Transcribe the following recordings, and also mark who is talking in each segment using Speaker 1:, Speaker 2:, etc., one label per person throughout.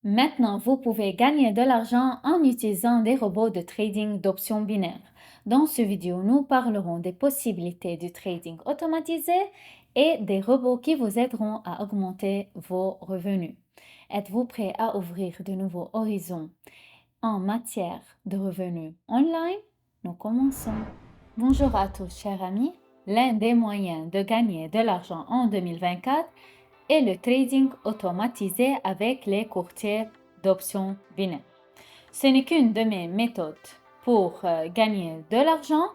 Speaker 1: Maintenant, vous pouvez gagner de l'argent en utilisant des robots de trading d'options binaires. Dans ce vidéo, nous parlerons des possibilités du trading automatisé et des robots qui vous aideront à augmenter vos revenus. Êtes-vous prêt à ouvrir de nouveaux horizons en matière de revenus online? Nous commençons. Bonjour à tous, chers amis. L'un des moyens de gagner de l'argent en 2024 et le trading automatisé avec les courtiers d'options binaires. Ce n'est qu'une de mes méthodes pour gagner de l'argent.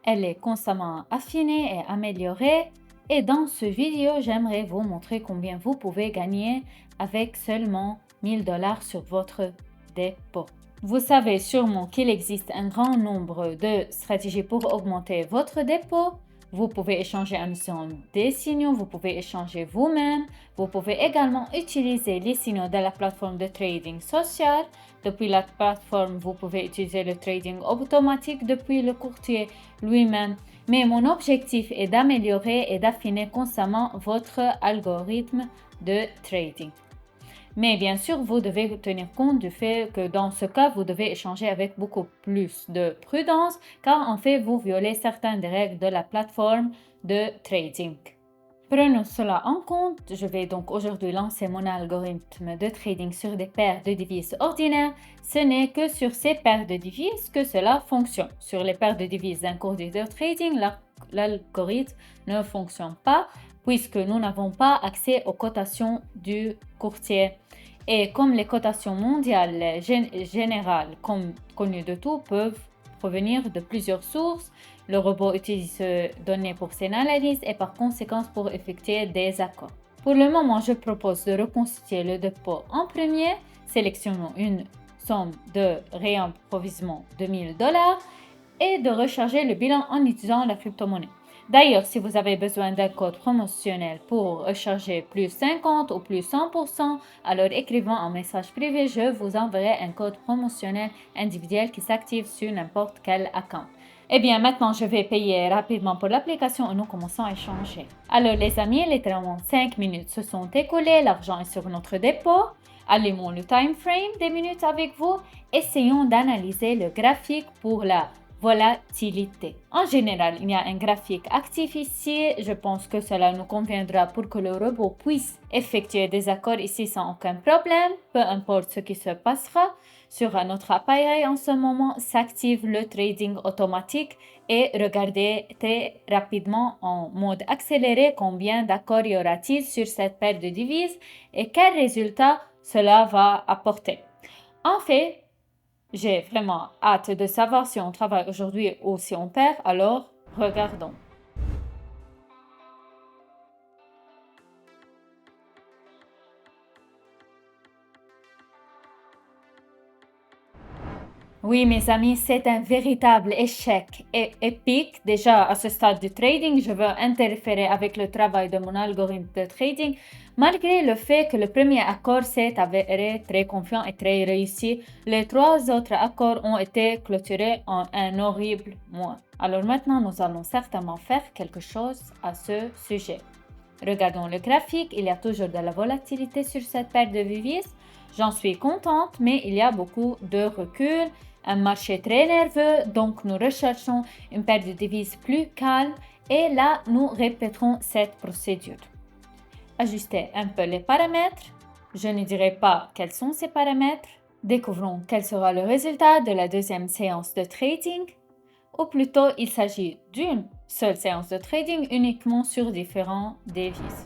Speaker 1: Elle est constamment affinée et améliorée. Et dans ce vidéo, j'aimerais vous montrer combien vous pouvez gagner avec seulement 1000 $ sur votre dépôt. Vous savez sûrement qu'il existe un grand nombre de stratégies pour augmenter votre dépôt. Vous pouvez échanger en utilisant des signaux, vous pouvez échanger vous-même. Vous pouvez également utiliser les signaux de la plateforme de trading social. Depuis la plateforme, vous pouvez utiliser le trading automatique depuis le courtier lui-même. Mais mon objectif est d'améliorer et d'affiner constamment votre algorithme de trading. Mais bien sûr, vous devez tenir compte du fait que dans ce cas, vous devez échanger avec beaucoup plus de prudence car en fait, vous violez certaines des règles de la plateforme de trading. Prenons cela en compte. Je vais donc aujourd'hui lancer mon algorithme de trading sur des paires de devises ordinaires. Ce n'est que sur ces paires de devises que cela fonctionne. Sur les paires de devises d'un courtier de trading, l'algorithme ne fonctionne pas puisque nous n'avons pas accès aux cotations du courtier. Et comme les cotations mondiales générales, comme connues de tout, peuvent provenir de plusieurs sources, le robot utilise ces données pour ses analyses et par conséquent pour effectuer des accords. Pour le moment, je propose de reconstituer le dépôt en premier. Sélectionnons une somme de réapprovisionnement de 1000 $ et de recharger le bilan en utilisant la crypto-monnaie. D'ailleurs, si vous avez besoin d'un code promotionnel pour recharger plus 50 ou plus 100%, alors écrivez un message privé, je vous enverrai un code promotionnel individuel qui s'active sur n'importe quel account. Eh bien, maintenant, je vais payer rapidement pour l'application et nous commençons à échanger. Alors, les amis, littéralement 5 minutes se sont écoulées, l'argent est sur notre dépôt. Allumons le time frame des minutes avec vous. Essayons d'analyser le graphique pour la volatilité. En général, il y a un graphique actif ici. Je pense que cela nous conviendra pour que le robot puisse effectuer des accords ici sans aucun problème. Peu importe ce qui se passera. Sur notre appareil en ce moment, s'active le trading automatique et regardez très rapidement en mode accéléré combien d'accords y aura-t-il sur cette paire de devises et quel résultat cela va apporter. En fait, j'ai vraiment hâte de savoir si on travaille aujourd'hui ou si on perd, alors regardons. Oui, mes amis, c'est un véritable échec et épique. Déjà, à ce stade du trading, je veux interférer avec le travail de mon algorithme de trading, malgré le fait que le premier accord s'est avéré très confiant et très réussi. Les 3 autres accords ont été clôturés en un horrible mois. Alors maintenant, nous allons certainement faire quelque chose à ce sujet. Regardons le graphique, il y a toujours de la volatilité sur cette paire de devises. J'en suis contente, mais il y a beaucoup de recul, un marché très nerveux, donc nous recherchons une paire de devises plus calme et là, nous répéterons cette procédure. Ajuster un peu les paramètres. Je ne dirai pas quels sont ces paramètres. Découvrons quel sera le résultat de la deuxième séance de trading. Ou plutôt, il s'agit d'une seule séance de trading uniquement sur différents devises.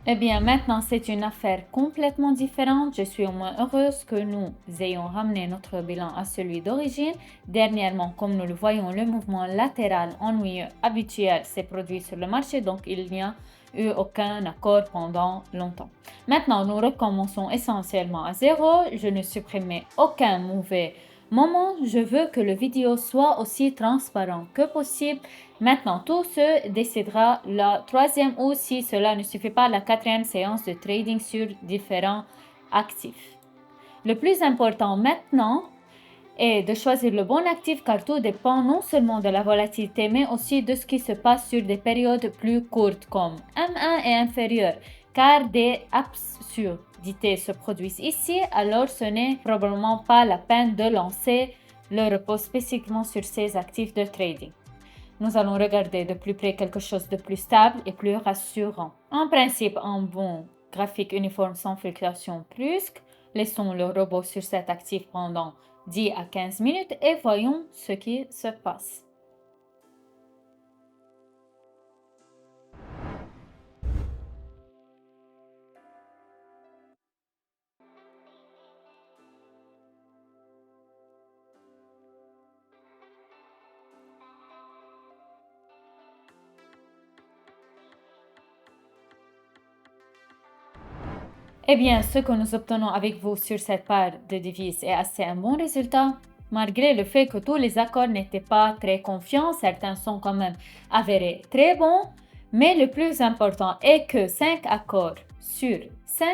Speaker 1: Eh bien, maintenant, c'est une affaire complètement différente. Je suis au moins heureuse que nous ayons ramené notre bilan à celui d'origine. Dernièrement, comme nous le voyons, le mouvement latéral ennuyeux habituel s'est produit sur le marché, donc il n'y a eu aucun accord pendant longtemps. Maintenant, nous recommençons essentiellement à zéro. Je ne supprimerai aucun mauvais moment. Je veux que le vidéo soit aussi transparent que possible. Maintenant, tout se décidera la 3e ou si cela ne suffit pas, la 4e séance de trading sur différents actifs. Le plus important maintenant est de choisir le bon actif car tout dépend non seulement de la volatilité mais aussi de ce qui se passe sur des périodes plus courtes comme M1 et inférieur car des absurdités se produisent ici, alors ce n'est probablement pas la peine de lancer le repos spécifiquement sur ces actifs de trading. Nous allons regarder de plus près quelque chose de plus stable et plus rassurant. En principe, un bon graphique uniforme sans fluctuation brusque. Laissons le robot sur cet actif pendant 10 à 15 minutes et voyons ce qui se passe. Eh bien, ce que nous obtenons avec vous sur cette paire de devises est assez un bon résultat. Malgré le fait que tous les accords n'étaient pas très confiants, certains sont quand même avérés très bons, mais le plus important est que 5 accords sur 5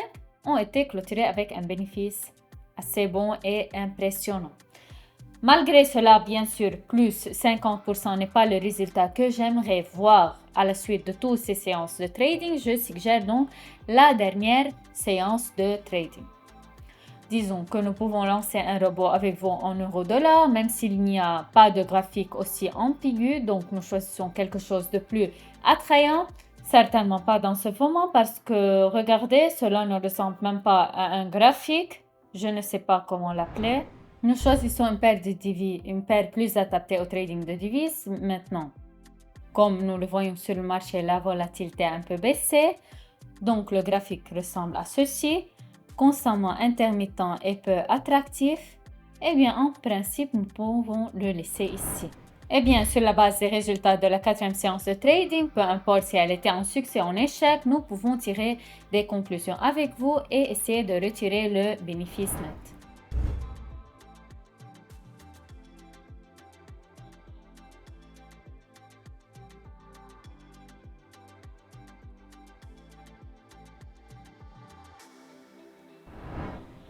Speaker 1: ont été clôturés avec un bénéfice assez bon et impressionnant. Malgré cela, bien sûr, plus 50% n'est pas le résultat que j'aimerais voir à la suite de toutes ces séances de trading. Je suggère donc la dernière séance de trading. Disons que nous pouvons lancer un robot avec vous en euro-dollar, même s'il n'y a pas de graphique aussi ambigu, donc nous choisissons quelque chose de plus attrayant. Certainement pas dans ce moment parce que, regardez, cela ne ressemble même pas à un graphique. Je ne sais pas comment l'appeler. Nous choisissons une paire de devises, une paire plus adaptée au trading de devises maintenant. Comme nous le voyons sur le marché, la volatilité a un peu baissé. Donc le graphique ressemble à ceci, constamment intermittent et peu attractif. Eh bien, en principe, nous pouvons le laisser ici. Eh bien, sur la base des résultats de la 4e séance de trading, peu importe si elle était un succès ou un échec, nous pouvons tirer des conclusions avec vous et essayer de retirer le bénéfice net.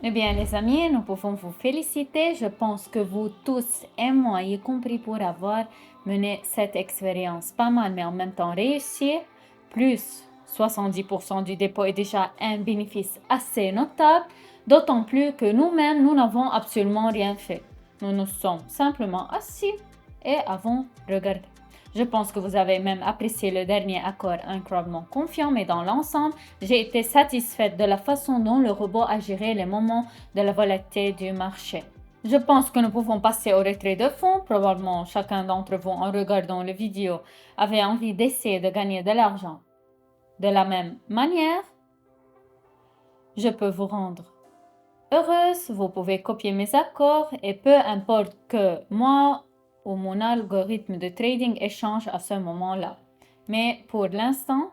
Speaker 1: Eh bien, les amis, nous pouvons vous féliciter. Je pense que vous tous et moi, y compris pour avoir mené cette expérience pas mal, mais en même temps réussi. Plus 70% du dépôt est déjà un bénéfice assez notable, d'autant plus que nous-mêmes, nous n'avons absolument rien fait. Nous nous sommes simplement assis et avons regardé. Je pense que vous avez même apprécié le dernier accord incroyablement confiant, mais dans l'ensemble, j'ai été satisfaite de la façon dont le robot a géré les moments de la volatilité du marché. Je pense que nous pouvons passer au retrait de fonds. Probablement chacun d'entre vous, en regardant la vidéo, avait envie d'essayer de gagner de l'argent de la même manière. Je peux vous rendre heureuse, vous pouvez copier mes accords et peu importe que moi ou mon algorithme de trading échange à ce moment-là. Mais pour l'instant,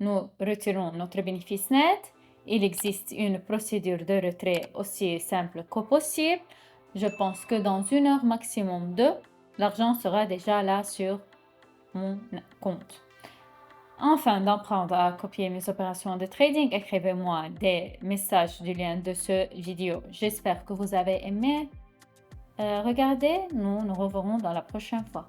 Speaker 1: nous retirons notre bénéfice net. Il existe une procédure de retrait aussi simple que possible. Je pense que dans 1 heure maximum 2, l'argent sera déjà là sur mon compte. Afin d'apprendre à copier mes opérations de trading, écrivez-moi des messages du lien de ce vidéo. J'espère que vous avez aimé. Regardez, nous nous reverrons dans la prochaine fois.